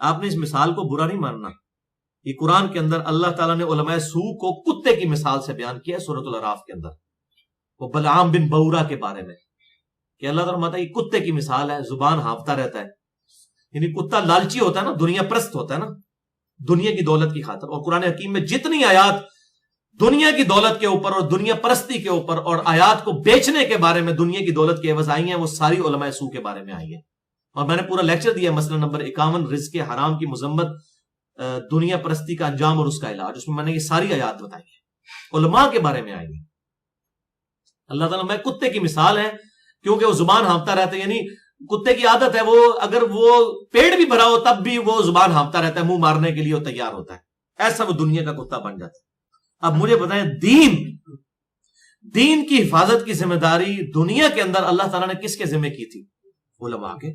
آپ نے اس مثال کو برا نہیں ماننا. یہ قرآن کے اندر اللہ تعالیٰ نے علماء سو کو کتے کی مثال سے بیان کیا ہے سورۃ الاعراف کے اندر، وہ بلعام بن بورا کے بارے میں، کہ اللہ تعالیٰ فرماتا ہے یہ کتے کی مثال ہے، زبان ہانپتا رہتا ہے. یعنی کتا لالچی ہوتا ہے نا، دنیا پرست ہوتا ہے نا، دنیا کی دولت کی خاطر. اور قرآن حکیم میں جتنی آیات دنیا کی دولت کے اوپر اور دنیا پرستی کے اوپر اور آیات کو بیچنے کے بارے میں دنیا کی دولت کے عوض آئی ہیں، وہ ساری علماء سو کے بارے میں آئی ہیں. اور میں نے پورا لیکچر دیا مسئلہ نمبر 51 رزق حرام کی مذمت، دنیا پرستی کا انجام اور اس کا علاج، اس میں نے یہ ساری آیات بتائی ہیں، علماء کے بارے میں آئی ہیں. اللہ تعالیٰ میں کتے کی مثال ہے کیونکہ وہ زبان ہانپتا رہتا ہے. یعنی کتے کی عادت ہے، وہ اگر وہ پیڑ بھی بھرا ہو تب بھی وہ زبان ہانپتا رہتا ہے، منہ مارنے کے لیے وہ تیار ہوتا ہے. ایسا وہ دنیا کا کتا بن جاتا ہے. اب مجھے بتائیں دین کی حفاظت کی ذمہ داری دنیا کے اندر اللہ تعالیٰ نے کس کے ذمہ کی تھی؟ علماء کے.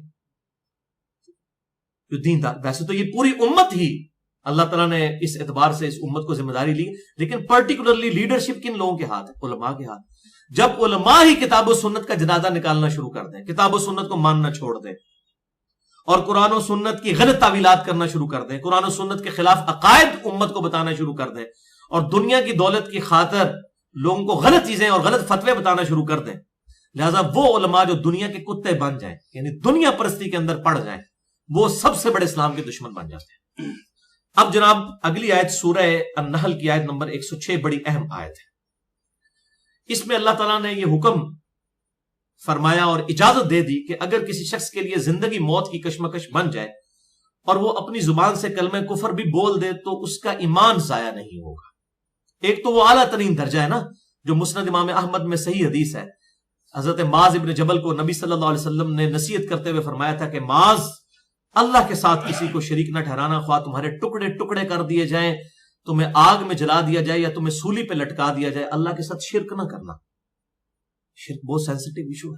جو دین تھا، ویسے تو یہ پوری امت ہی اللہ تعالیٰ نے اس اعتبار سے اس امت کو ذمہ داری لی، لیکن پرٹیکولرلی لیڈرشپ کن لوگوں کے ہاتھ ہے؟ علماء کے ہاتھ. جب علماء ہی کتاب و سنت کا جنازہ نکالنا شروع کر دیں، کتاب و سنت کو ماننا چھوڑ دیں اور قرآن و سنت کی غلط تعویلات کرنا شروع کر دیں، قرآن و سنت کے خلاف عقائد امت کو بتانا شروع کر دیں اور دنیا کی دولت کی خاطر لوگوں کو غلط چیزیں اور غلط فتوے بتانا شروع کر دیں، لہذا وہ علماء جو دنیا کے کتے بن جائیں، یعنی دنیا پرستی کے اندر پڑ جائیں، وہ سب سے بڑے اسلام کے دشمن بن جاتے ہیں. اب جناب اگلی آیت سورہ النحل کی آیت نمبر 106 بڑی اہم آیت ہے. اس میں اللہ تعالیٰ نے یہ حکم فرمایا اور اجازت دے دی کہ اگر کسی شخص کے لیے زندگی موت کی کشمکش بن جائے اور وہ اپنی زبان سے کلمہ کفر بھی بول دے تو اس کا ایمان ضائع نہیں ہوگا. ایک تو وہ اعلیٰ ترین درجہ ہے نا، جو مسند امام احمد میں صحیح حدیث ہے، حضرت معاذ ابن جبل کو نبی صلی اللہ علیہ وسلم نے نصیحت کرتے ہوئے فرمایا تھا کہ معاذ، اللہ کے ساتھ کسی کو شریک نہ ٹھہرانا، خواہ تمہارے ٹکڑے ٹکڑے کر دیے جائیں، تمہیں آگ میں جلا دیا جائے یا تمہیں سولی پہ لٹکا دیا جائے، اللہ کے ساتھ شرک نہ کرنا. شرک بہت سینسٹیو ایشو ہے،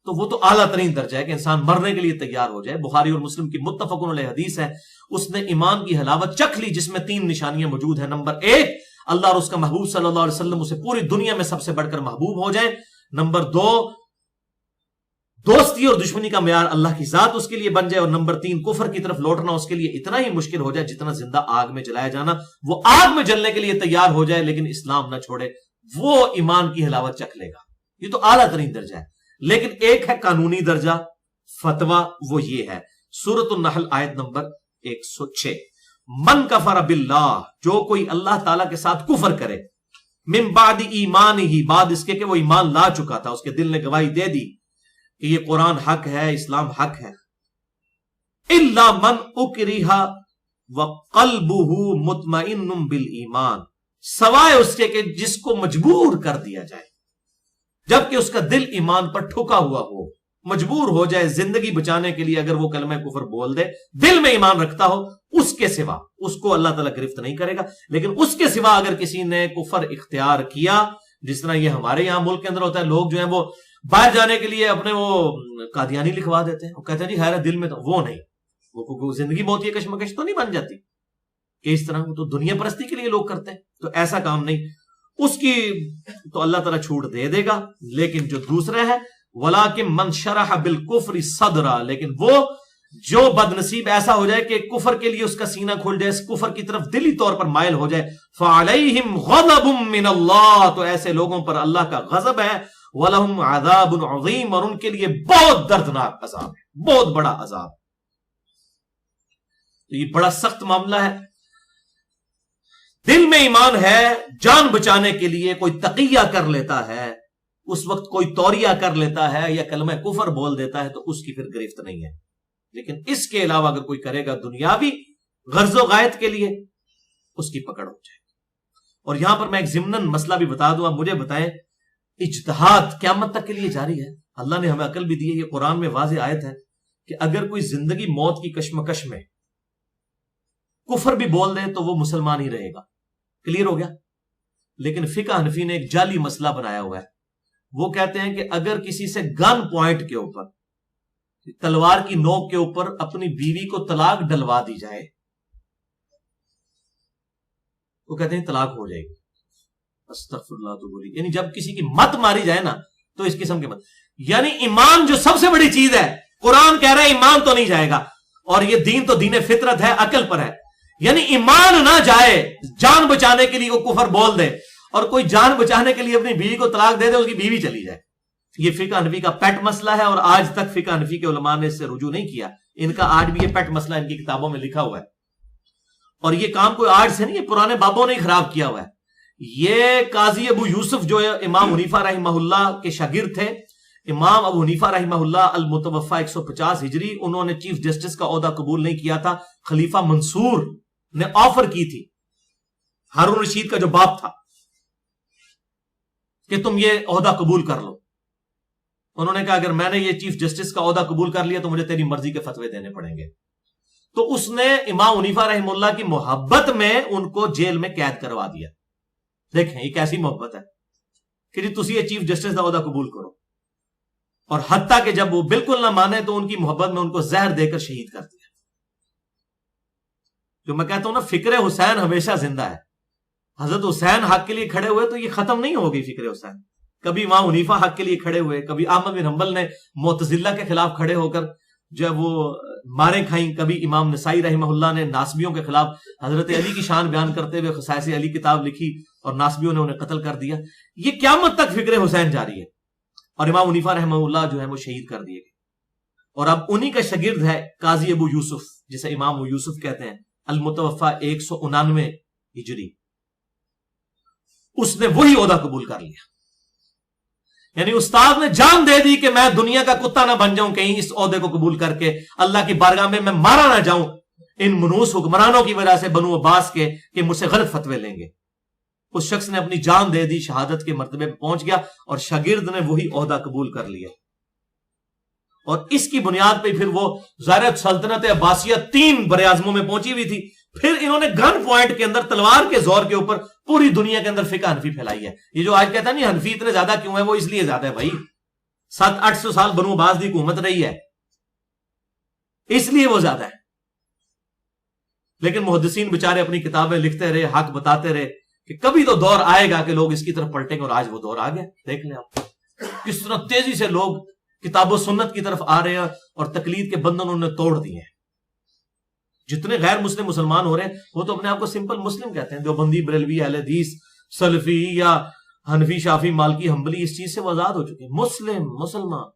تو وہ تو اعلیٰ ترین درجہ ہے کہ انسان مرنے کے لیے تیار ہو جائے. بخاری اور مسلم کی متفق علیہ حدیث ہے، اس نے ایمان کی حلاوت چکھ لی جس میں 3 نشانیاں موجود ہیں. نمبر 1، اللہ اور اس کا محبوب صلی اللہ علیہ وسلم اسے پوری دنیا میں سب سے بڑھ کر محبوب ہو جائیں. نمبر 2، دوستی اور دشمنی کا معیار اللہ کی ذات اس کے لیے بن جائے. اور نمبر 3، کفر کی طرف لوٹنا اس کے لیے اتنا ہی مشکل ہو جائے جتنا زندہ آگ میں جلایا جانا. وہ آگ میں جلنے کے لیے تیار ہو جائے لیکن اسلام نہ چھوڑے، وہ ایمان کی حلاوت چکھ لے گا. یہ تو اعلیٰ ترین درجہ ہے. لیکن ایک ہے قانونی درجہ، فتویٰ، وہ یہ ہے سورۃ النحل آیت نمبر 106، من کفر باللہ، جو کوئی اللہ تعالیٰ کے ساتھ کفر کرے، من بعد ایمان ہی، بعد اس کے کہ وہ ایمان لا چکا تھا، اس کے دل نے گواہی دے دی کہ یہ قرآن حق ہے، اسلام حق ہے، الا من اکرہ وقلبہ مطمئن بالایمان، سوائے اس کے کہ جس کو مجبور کر دیا جائے، جبکہ اس کا دل ایمان پر ٹھکا ہوا ہو، مجبور ہو جائے زندگی بچانے کے لیے اگر وہ کلمہ کفر بول دے، دل میں ایمان رکھتا ہو، اس کے سوا اس کو اللہ تعالیٰ گرفت نہیں کرے گا. لیکن اس کے سوا اگر کسی نے کفر اختیار کیا، جس طرح یہ ہمارے یہاں ملک کے اندر ہوتا ہے، لوگ جو ہیں وہ باہر جانے کے لیے اپنے وہ قادیانی لکھوا دیتے ہیں، وہ کہتے ہیں جی خیر ہے دل میں، تو وہ نہیں، وہ زندگی موت یہ کشمکش تو نہیں بن جاتی کہ اس طرح تو دنیا پرستی کے لیے لوگ کرتے ہیں، تو ایسا کام نہیں، اس کی تو اللہ تعالیٰ چھوٹ دے دے گا. لیکن جو دوسرا ہے وَلَٰكِن مَنْ شَرَحَ بِالْكُفْرِ صَدْرًا، لیکن وہ جو بد نصیب ایسا ہو جائے کہ کفر کے لیے اس کا سینہ کھل جائے، اس کفر کی طرف دلی طور پر مائل ہو جائے، فَعَلَيْهِمْ غَضَبٌ مِّنَ اللَّهِ، تو ایسے لوگوں پر اللہ کا غضب ہے، وَلَهُمْ عَذَابٌ عَظِيمٌ، اور ان کے لیے بہت دردناک عذاب ہے، بہت بڑا عذاب. تو یہ بڑا سخت معاملہ ہے. دل میں ایمان ہے، جان بچانے کے لیے کوئی تقیہ کر لیتا ہے، اس وقت کوئی توریہ کر لیتا ہے یا کلمہ کفر بول دیتا ہے تو اس کی پھر گرفت نہیں ہے. لیکن اس کے علاوہ اگر کوئی کرے گا دنیاوی غرض و غایت کے لیے، اس کی پکڑ ہو جائے. اور یہاں پر میں ایک ضمناً مسئلہ بھی بتا دوں. آپ مجھے بتائیں، اجتہاد قیامت تک کے لیے جاری ہے؟ اللہ نے ہمیں عقل بھی دی ہے، یہ قرآن میں واضح آیت ہے کہ اگر کوئی زندگی موت کی کشمکش میں کفر بھی بول دے تو وہ مسلمان ہی رہے گا. کلیئر ہو گیا؟ لیکن فقہ حنفی نے ایک جعلی مسئلہ بنایا ہوا ہے. وہ کہتے ہیں کہ اگر کسی سے گن پوائنٹ کے اوپر، تلوار کی نوک کے اوپر اپنی بیوی کو طلاق ڈلوا دی جائے، وہ کہتے ہیں طلاق ہو جائے گی. استغفر اللہ تو بولی، یعنی جب کسی کی مت ماری جائے نا تو اس قسم کے مت، یعنی ایمان جو سب سے بڑی چیز ہے، قرآن کہہ رہا ہے ایمان تو نہیں جائے گا. اور یہ دین تو دین فطرت ہے، عقل پر ہے. یعنی ایمان نہ جائے، جان بچانے کے لیے وہ کفر بول دے، اور کوئی جان بچانے کے لیے اپنی بیوی کو طلاق دے دے، اس کی بیوی چلی جائے. یہ فقہ حنفی کا پیٹ مسئلہ ہے، اور آج تک فقہ حنفی کے علماء نے اس سے رجوع نہیں کیا. ان کا آج بھی یہ پیٹ مسئلہ ان کی کتابوں میں لکھا ہوا ہے، اور یہ کام کوئی آج سے نہیں، یہ پرانے بابوں نے خراب کیا ہوا ہے. یہ قاضی ابو یوسف جو امام حنیفہ رحمہ اللہ کے شاگرد تھے، امام ابو حنیفہ رحمہ اللہ المتوفی 150 ہجری، انہوں نے چیف جسٹس کا عہدہ قبول نہیں کیا تھا. خلیفہ منصور نے آفر کی تھی ہارون رشید کا جو باپ تھا کہ تم یہ عہدہ قبول کر لو. انہوں نے کہا اگر میں نے یہ چیف جسٹس کا عہدہ قبول کر لیا تو مجھے تیری مرضی کے فتوے دینے پڑیں گے. تو اس نے امام حنیفہ رحمہ اللہ کی محبت میں ان کو جیل میں قید کروا دیا. دیکھیں یہ کیسی محبت ہے کہ جی تسی یہ چیف جسٹس کا عہدہ قبول کرو. اور حتیٰ کہ جب وہ بالکل نہ مانے تو ان کی محبت میں ان کو زہر دے کر شہید کر دیا. جو میں کہتا ہوں نا، فکر حسین ہمیشہ زندہ ہے. حضرت حسین حق کے لیے کھڑے ہوئے تو یہ ختم نہیں ہو گئی فکر حسین. کبھی امام حنیفہ حق کے لیے کھڑے ہوئے، کبھی احمد بن حنبل نے معتزلہ کے خلاف کھڑے ہو کر جب وہ ماریں کھائیں، کبھی امام نسائی رحمہ اللہ نے ناسبیوں کے خلاف حضرت علی کی شان بیان کرتے ہوئے خصائص علی کتاب لکھی اور ناسبیوں نے انہیں قتل کر دیا. یہ قیامت تک فکر حسین جاری ہے. اور امام حنیفہ رحمہ اللہ جو ہے وہ شہید کر دیے گئے. اور اب انہی کا شاگرد ہے قاضی ابو یوسف، جسے امام ابو یوسف کہتے ہیں، المتوفی 199 ہجری. اس نے وہی عہدہ قبول کر لیا. یعنی استاد نے جان دے دی کہ میں دنیا کا کتا نہ بن جاؤں کہیں اس عہدے کو قبول کر کے اللہ کی بارگاہ میں مارا نہ جاؤں ان منحوس حکمرانوں کی وجہ سے بنو عباس کے کہ مجھ سے غلط فتوے لیں گے. اس شخص نے اپنی جان دے دی، شہادت کے مرتبے پہ پہنچ گیا، اور شاگرد نے وہی عہدہ قبول کر لیا. اور اس کی بنیاد پہ پھر وہ ظاہر سلطنت عباسیہ 3 براعظموں میں پہنچی ہوئی تھی. پھر انہوں نے گن پوائنٹ کے اندر تلوار کے زور کے اوپر پوری دنیا کے اندر فقہ حنفی پھیلائی ہے. یہ جو آج کہتا ہے نہیں حنفی اتنے زیادہ کیوں ہے، وہ اس لیے زیادہ ہے بھائی. 700-800 سال بنو عباس کی حکومت رہی ہے، اس لیے وہ زیادہ ہے. لیکن محدثین بےچارے اپنی کتابیں لکھتے رہے، حق بتاتے رہے کہ کبھی تو دور آئے گا کہ لوگ اس کی طرف پلٹیں گے. اور آج وہ دور آ گیا. دیکھ لیں آپ کس طرح تیزی سے لوگ کتاب و سنت کی طرف آ رہے ہیں اور تقلید کے بندھن انہوں نے توڑ دیے ہیں. جتنے غیر مسلم مسلمان ہو رہے ہیں وہ تو اپنے آپ کو سمپل مسلم کہتے ہیں. دیوبندی، بریلوی، اہل حدیث، سلفی یا حنفی، شافی، مالکی، حنبلی، اس چیز سے وہ آزاد ہو چکے ہیں. مسلمان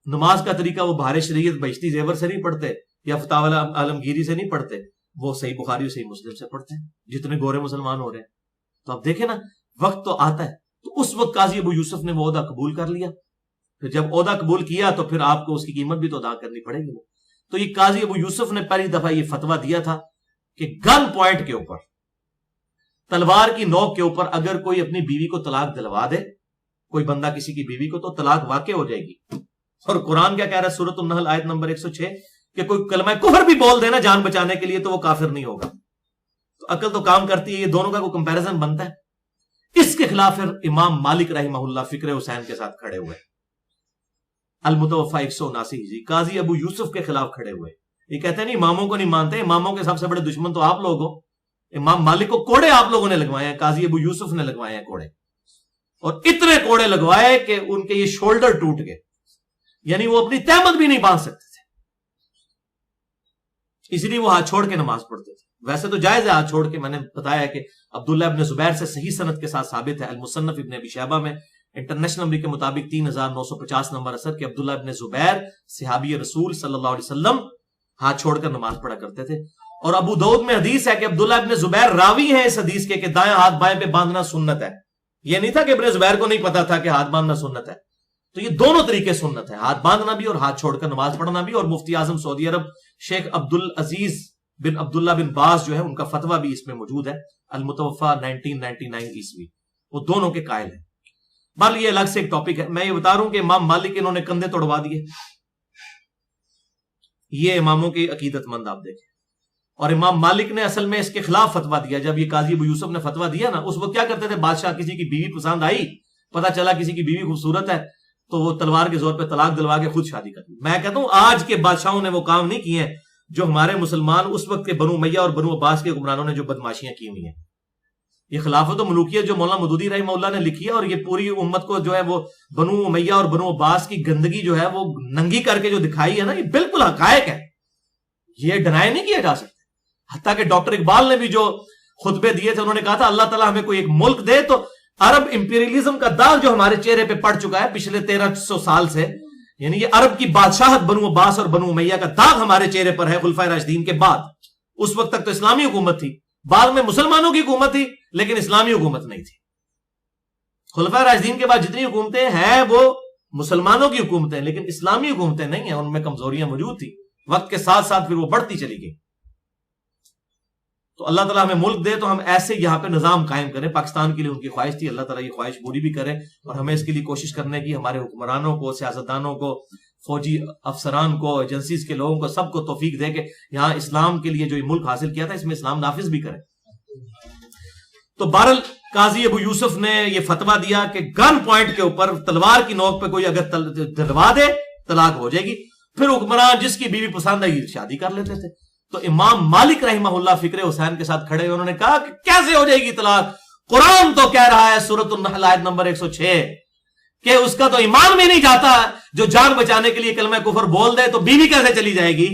نماز کا طریقہ وہ بہار شریعت بہشتی زیور سے نہیں پڑھتے یا فتاوی عالمگیری سے نہیں پڑھتے، وہ صحیح بخاری اور صحیح مسلم سے پڑھتے ہیں. جتنے گورے مسلمان ہو رہے ہیں تو اب دیکھیں نا، وقت تو آتا ہے. تو اس وقت قاضی ابو یوسف نے وہ عہدہ قبول کر لیا. پھر جب عہدہ قبول کیا تو پھر آپ کو اس کی قیمت بھی تو ادا کرنی پڑے گی. تو یہ قاضی ابو یوسف نے پہلی دفعہ یہ فتویٰ دیا تھا کہ گن پوائنٹ کے اوپر، تلوار کی نوک کے اوپر اگر کوئی اپنی بیوی کو طلاق دلوا دے، کوئی بندہ کسی کی بیوی کو، تو طلاق واقع ہو جائے گی. اور قرآن کیا کہہ رہا ہے سورۃ النحل آیت نمبر 106 کہ کوئی کلمہ کفر بھی بول دینا جان بچانے کے لیے تو وہ کافر نہیں ہوگا. تو عقل تو کام کرتی ہے، یہ دونوں کا کوئی کمپیریزن بنتا ہے. اس کے خلاف پھر امام مالک رحمہ اللہ فکر حسین کے ساتھ کھڑے ہوئے، المتوفی 179 ہجری، قاضی ابو یوسف کے خلاف کھڑے ہوئے. یہ کہتے ہیں نہیں اماموں کو نہیں مانتے، اماموں کے سب سے بڑے دشمن تو آپ لوگ ہو. امام مالک کو کوڑے آپ لوگوں نے لگوائے ہیں، قاضی ابو یوسف نے لگوائے ہیں کوڑے، اور اتنے کوڑے لگوائے کہ ان کے یہ شولڈر ٹوٹ گئے. یعنی وہ اپنی تہمت بھی نہیں باندھ سکتے تھے، اس لیے وہ ہاتھ چھوڑ کے نماز پڑھتے تھے. ویسے تو جائز ہے ہاتھ چھوڑ کے، میں نے بتایا کہ عبداللہ ابن زبیر سے صحیح سند کے ساتھ ثابت ہے، المصنف ابن ابی شیبہ میں انٹرنیشنل نمبر کے مطابق 3950 نمبر اثر کہ عبداللہ ابن زبیر صحابی رسول صلی اللہ علیہ وسلم ہاتھ چھوڑ کر نماز پڑھا کرتے تھے. اور ابو داؤد میں حدیث ہے کہ عبداللہ ابن زبیر راوی ہیں اس حدیث کے کہ دائیں ہاتھ بائیں پہ باندھنا سنت ہے. یہ نہیں تھا کہ ابن زبیر کو نہیں پتا تھا کہ ہاتھ باندھنا سنت ہے. تو یہ دونوں طریقے سنت ہے، ہاتھ باندھنا بھی اور ہاتھ چھوڑ کر نماز پڑھنا بھی. اور مفتی اعظم سعودی عرب شیخ عبد العزیز بن عبداللہ بن باز جو ہے ان کا فتویٰ بھی اس میں موجود ہے، المتوفی 1999 عیسوی، وہ دونوں کے قائل ہیں. بال یہ الگ سے ایک ٹاپک ہے. میں یہ بتا رہا ہوں کہ امام مالک انہوں نے کندھے توڑوا دیے. یہ اماموں کی عقیدت مند آپ دیکھیں. اور امام مالک نے اصل میں اس کے خلاف فتویٰ دیا. جب یہ قاضی ابو یوسف نے فتویٰ دیا نا، اس وقت کیا کرتے تھے، بادشاہ کسی کی بیوی پسند آئی، پتا چلا کسی کی بیوی خوبصورت ہے تو وہ تلوار کے زور پہ طلاق دلوا کے خود شادی کر دی. میں کہتا ہوں آج کے بادشاہوں نے وہ کام نہیں کیے ہیں جو ہمارے مسلمان اس وقت کے بنو امیہ اور بنو عباس کے حکمرانوں نے جو بدماشیاں کی ہوئی ہیں. یہ خلافت و ملوکیت جو مولانا مودودی رحمہ اللہ نے لکھی ہے، اور یہ پوری امت کو جو ہے وہ بنو امیہ اور بنو عباس کی گندگی جو ہے وہ ننگی کر کے جو دکھائی ہے نا، یہ بالکل حقائق ہے، یہ ڈینائی نہیں کیا جا سکتا۔ حتیٰ کہ ڈاکٹر اقبال نے بھی جو خطبے دیے تھے، انہوں نے کہا تھا اللہ تعالیٰ ہمیں کوئی ایک ملک دے تو عرب امپیریلزم کا داغ جو ہمارے چہرے پہ پڑ چکا ہے پچھلے 1300 سال سے، یعنی یہ عرب کی بادشاہت بنو عباس اور بنو امیہ کا داغ ہمارے چہرے پر ہے خلفائے راشدین کے بعد۔ اس وقت تک تو اسلامی حکومت تھی، بعد میں مسلمانوں کی حکومت تھی، لیکن اسلامی حکومت نہیں تھی۔ خلفائے راشدین کے بعد جتنی حکومتیں ہیں وہ مسلمانوں کی حکومتیں، لیکن اسلامی حکومتیں نہیں ہیں، ان میں کمزوریاں موجود تھی، وقت کے ساتھ ساتھ پھر وہ بڑھتی چلی گئی۔ تو اللہ تعالیٰ ہمیں ملک دے تو ہم ایسے یہاں پہ نظام قائم کریں۔ پاکستان کے لیے ان کی خواہش تھی، اللہ تعالیٰ یہ خواہش پوری بھی کرے، اور ہمیں اس کے لیے کوشش کرنے کی ہمارے حکمرانوں کو، سیاستدانوں کو، فوجی افسران کو، ایجنسیز کے لوگوں کو، سب کو توفیق دے کہ یہاں اسلام کے لیے جو یہ ملک حاصل کیا تھا اس میں اسلام نافذ بھی کرے۔ تو بہرحال قاضی ابو یوسف نے یہ فتویٰ دیا کہ گن پوائنٹ کے اوپر تلوار کی نوک پہ کوئی اگر دلوا دے طلاق ہو جائے گی، پھر حکمران جس کی بیوی پسند ہے شادی کر لیتے تھے۔ تو امام مالک رحمہ اللہ فکر حسین کے ساتھ کھڑے، انہوں نے کہا کہ کیسے ہو جائے گی طلاق؟ قرآن تو کہہ رہا ہے سورۃ النحل آیت نمبر 106 کہ اس کا تو ایمان بھی نہیں جاتا، جو جان بچانے کے لیے کلمہ کفر بول دے تو بیوی کیسے چلی جائے گی؟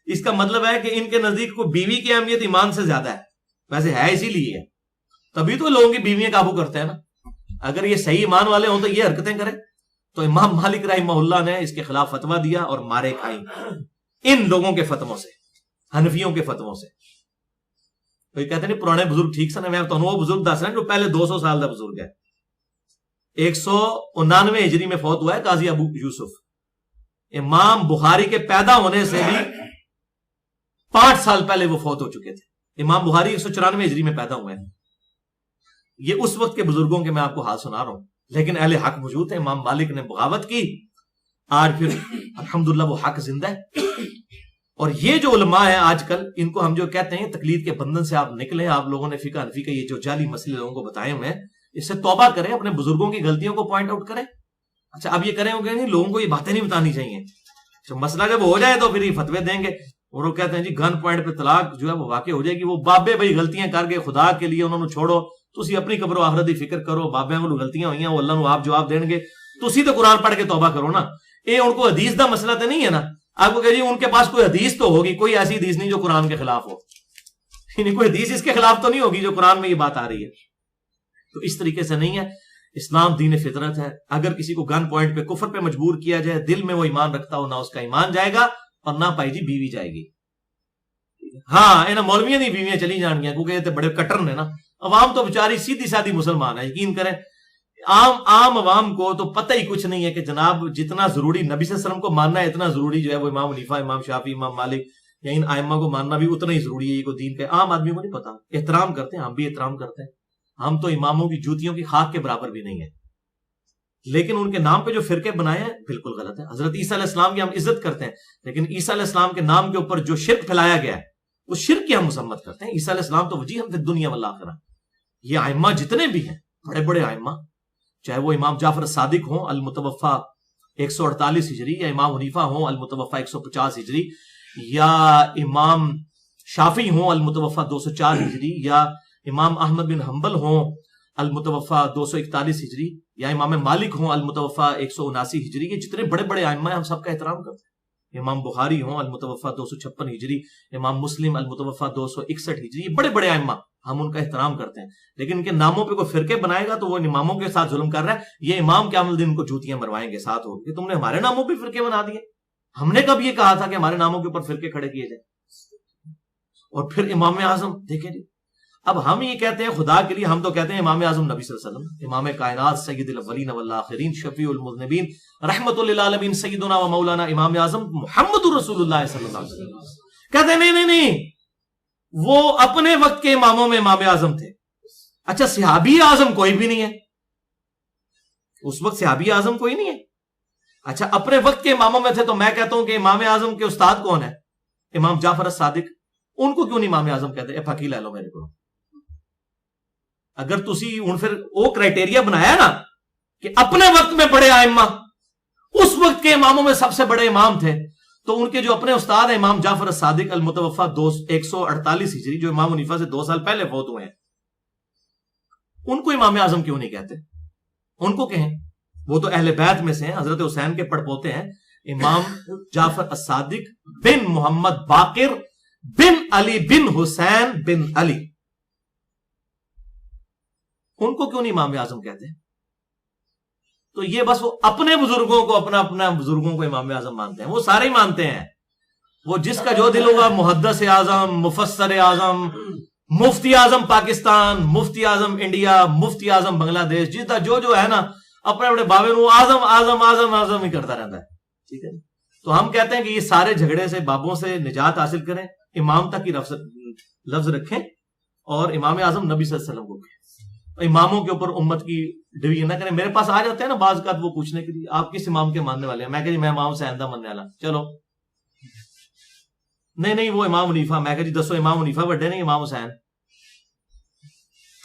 اس کا مطلب ہے کہ ان کے نزدیک کو بیوی کی اہمیت ایمان سے زیادہ ہے، ویسے ہے اسی لیے، تبھی تو لوگوں کی بیویاں قابو کرتے ہیں نا۔ اگر یہ صحیح ایمان والے ہوں تو یہ حرکتیں کریں۔ تو امام مالک رحمہ اللہ نے اس کے خلاف فتویٰ دیا اور مارے کھائی ان لوگوں کے فتووں سے، حنفیوں کے فتووں سے۔ تو یہ کہتے ہیں پرانے بزرگ ٹھیک سے، میں تو وہ بزرگ دس رہا جو پہلے 200 سال کا بزرگ ہے۔ 199 ہجری میں فوت ہوا ہے قاضی ابو یوسف۔ امام بخاری کے پیدا ہونے سے بھی 5 سال پہلے وہ فوت ہو چکے تھے۔ امام بخاری 194 ہجری میں پیدا ہوئے ہیں۔ یہ اس وقت کے بزرگوں کے میں آپ کو حال سنا رہا ہوں، لیکن اہل حق موجود ہیں۔ امام مالک نے بغاوت کی، آج پھر الحمدللہ وہ حق زندہ ہے۔ اور یہ جو علماء ہیں آج کل، ان کو ہم جو کہتے ہیں تقلید کے بندھن سے آپ نکلیں، آپ لوگوں نے فقہ حنفی کے یہ جو جعلی مسئلے لوگوں کو بتائے ہوئے ہیں اس سے توبہ کریں، اپنے بزرگوں کی غلطیوں کو پوائنٹ آؤٹ کریں۔ اچھا اب یہ کریں گے نہیں، لوگوں کو یہ باتیں نہیں بتانی چاہیے۔ مسئلہ جب ہو جائے تو پھر یہ فتوے دیں گے، اور وہ کہتے ہیں جی گن پوائنٹ پہ طلاق جو ہے وہ واقع ہو جائے گی۔ وہ بابے بھائی غلطیاں کر کے خدا کے لیے انہوں نے چھوڑو، تسی اپنی قبر و آخرت دی فکر کرو۔ بابے کو غلطیاں ہوئی ہیں وہ اللہ نو آپ جواب دیں گے، تسی تو قرآن پڑھ کے توبہ کرو نا۔ یہ ان کو حدیث دا مسئلہ تو نہیں ہے نا، آپ کو کہ جی ان کے پاس کوئی حدیث تو ہوگی، کوئی ایسی حدیث نہیں جو قرآن کے خلاف ہو، یعنی کوئی حدیث اس کے خلاف تو نہیں ہوگی جو قرآن میں یہ بات آ رہی ہے۔ تو اس طریقے سے نہیں ہے، اسلام دین فطرت ہے۔ اگر کسی کو گن پوائنٹ پہ کفر پہ مجبور کیا جائے، دل میں وہ ایمان رکھتا ہو، نہ اس کا ایمان جائے گا اور نہ پائی جی بیوی جائے گی۔ ہاں انہیں مولویاں نہیں بیویاں چلی جان گیا، کیونکہ یہ تو بڑے کٹر نے نا۔ عوام تو بیچاری سیدھی سادھی مسلمان ہے، یقین کریں عام عوام کو تو پتہ ہی کچھ نہیں ہے کہ جناب جتنا ضروری نبی صلی اللہ علیہ وسلم کو ماننا ہے، اتنا ضروری جو ہے وہ امام حنیفہ، امام شافعی، امام مالک یا ان ائمہ کو ماننا بھی اتنا ہی ضروری ہے۔ یہ کو دین کا عام آدمی کو نہیں پتا۔ احترام کرتے ہیں، ہم بھی احترام کرتے ہیں، ہم تو اماموں کی جوتیوں کی خاک کے برابر بھی نہیں ہے، لیکن ان کے نام پہ جو فرقے بنائے ہیں بالکل غلط ہے۔ حضرت عیسیٰ علیہ السلام کی ہم عزت کرتے ہیں، لیکن عیسیٰ علیہ السلام کے نام کے اوپر جو شرک پھیلایا گیا ہے اس شرک کی ہم مذمت کرتے ہیں۔ عیسیٰ علیہ السلام تو وجیہ فی الدنیا والآخرہ۔ یہ ائمہ جتنے بھی ہیں بڑے بڑے ائمہ، چاہے وہ امام جعفر الصادق ہوں المتوفا 148 ہجری، یا امام حنیفہ ہوں المتوفا 150 ہجری، یا امام شافعی ہوں المتوفا 204 ہجری، یا امام احمد بن حنبل ہوں المتوفا 241 ہجری، یا امام مالک ہوں المتوفا 179 ہجری، یہ جتنے بڑے بڑے ائمہ ہیں ہم سب کا احترام کرتے ہیں۔ امام بخاری ہوں المتوفا 256 ہجری، امام مسلم المتوفا 261 ہجری، یہ بڑے بڑے ائمہ ہم ان کا احترام کرتے ہیں، لیکن ان کے ناموں پہ کوئی فرقے بنائے گا تو وہ اماموں کے ساتھ ظلم کر رہا ہے۔ یہ امام قیامت دن کو جوتیاں مروائیں گے ساتھ ہو کہ تم نے ہمارے ناموں پہ فرقے بنا دیے۔ ہم نے کب یہ کہا تھا کہ ہمارے ناموں کے اوپر فرقے کھڑے کیے جائیں؟ اور پھر امام اعظم دیکھیں جی، اب ہم یہ کہتے ہیں خدا کے لیے، ہم تو کہتے ہیں امام اعظم نبی صلی اللہ علیہ وسلم، امام کائنات، سید الاولین والآخرین، شفیع المذنبین، رحمت للعالمین، سیدنا و مولانا امام اعظم محمد رسول اللہ صلی اللہ علیہ وسلم۔ کہتے ہیں نہیں وہ اپنے وقت کے اماموں میں امام اعظم تھے۔ اچھا صحابی اعظم کوئی بھی نہیں ہے، اس وقت صحابی اعظم کوئی نہیں ہے۔ اچھا اپنے وقت کے اماموں میں تھے، تو میں کہتا ہوں کہ امام اعظم کے استاد کون ہے؟ امام جعفر الصادق۔ ان کو کیوں نہیں امام اعظم کہتے؟ اے پھکی لے لو میرے کو۔ اگر تسی ان پھر وہ کرائٹیریا بنایا نا کہ اپنے وقت میں بڑے ائمہ، اس وقت کے اماموں میں سب سے بڑے امام تھے، تو ان کے جو اپنے استاد ہیں امام جعفر الصادق المتوفا 148 ہجری، جو امام حنیفہ سے 2 سال پہلے فوت ہوئے ہیں، ان کو امام اعظم کیوں نہیں کہتے؟ ان کو کہیں، وہ تو اہل بیت میں سے ہیں، حضرت حسین کے پڑپوتے ہیں، امام جعفر الصادق بن محمد باقر بن علی بن حسین بن علی، ان کو کیوں نہیں امام اعظم کہتے؟ تو یہ بس وہ اپنے بزرگوں کو اپنا بزرگوں کو امام اعظم مانتے ہیں، وہ سارے ہی مانتے ہیں، وہ جس کا جو دل ہوگا، محدث اعظم، مفسر اعظم، مفتی اعظم پاکستان، مفتی اعظم انڈیا، مفتی اعظم بنگلہ دیش، جس کا جو ہے نا اپنے اپنے بابے وہ اعظم اعظم اعظم اعظم ہی کرتا رہتا ہے، ٹھیک ہے؟ تو ہم کہتے ہیں کہ یہ سارے جھگڑے سے، بابوں سے نجات حاصل کریں، امام تک ہی لفظ رکھیں، اور امام اعظم نبی صلی اللہ علیہ وسلم کو کہیں، اماموں کے اوپر امت کی ڈویژن نہ کریں۔ میرے پاس آ جاتے ہیں نا بعض کا وہ پوچھنے کے لیے، آپ کس امام کے ماننے والے ہیں؟ میں کہ جی میں امام حسین دا ماننے والا، چلو نہیں وہ امام حنیفہ، میں کہ جی دسو امام حنیفہ بڑے نہیں امام حسین؟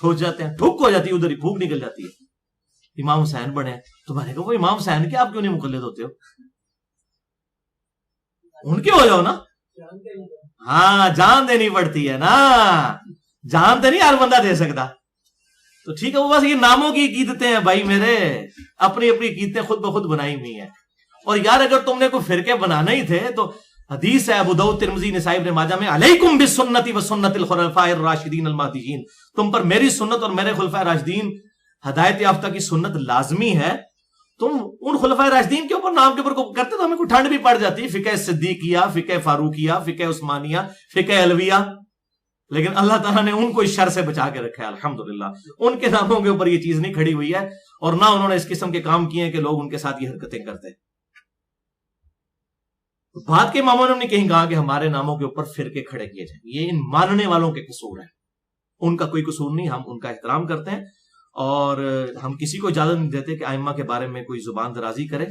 ٹھوک جاتے ہیں، ٹھوک ہو جاتی ہے، ادھر ہی پھوک نکل جاتی ہے، امام حسین بڑے، تو میں نے کہا وہ امام حسین کے آپ کیوں نہیں مقلد ہوتے ہو؟ ان کے ہو جاؤ نا، ہاں جان دینی پڑتی ہے نا، جان تو نہیں ہر بندہ دے سکتا، تو ٹھیک ہے، وہ بس یہ ناموں کی عقیدتیں ہیں بھائی میرے، اپنی اپنی عقیدتیں خود بخود بنائی ہوئی ہیں۔ اور یار اگر تم نے کوئی فرقے بنانا ہی تھے تو حدیث ہے ابو داؤد ترمذی نسائی ابن ماجہ میں، علیکم بسنتی و سنت الخلفاء الراشدین المہدیین، تم پر میری سنت اور میرے خلفاء راشدین ہدایت یافتہ کی سنت لازمی ہے۔ تم ان خلفاء راشدین کے اوپر نام کے اوپر کرتے تو ہمیں کوئی ٹھنڈ بھی پڑ جاتی، فقہ صدیقیہ، فقہ فاروقیہ، فقہ عثمانیہ، فقہ علویہ، لیکن اللہ تعالیٰ نے ان کو اس شر سے بچا کے رکھا ہے الحمدللہ، ان کے ناموں کے اوپر یہ چیز نہیں کھڑی ہوئی ہے، اور نہ انہوں نے اس قسم کے کام کیے ہیں کہ لوگ ان کے ساتھ یہ حرکتیں کرتے ہیں۔ بعد کے اماموں نے کہیں کہا کہ ہمارے ناموں کے اوپر فرقے کھڑے کیے جائیں، یہ ان ماننے والوں کے قصور ہے، ان کا کوئی قصور نہیں، ہم ان کا احترام کرتے ہیں، اور ہم کسی کو اجازت نہیں دیتے کہ ائمہ کے بارے میں کوئی زبان درازی کرے،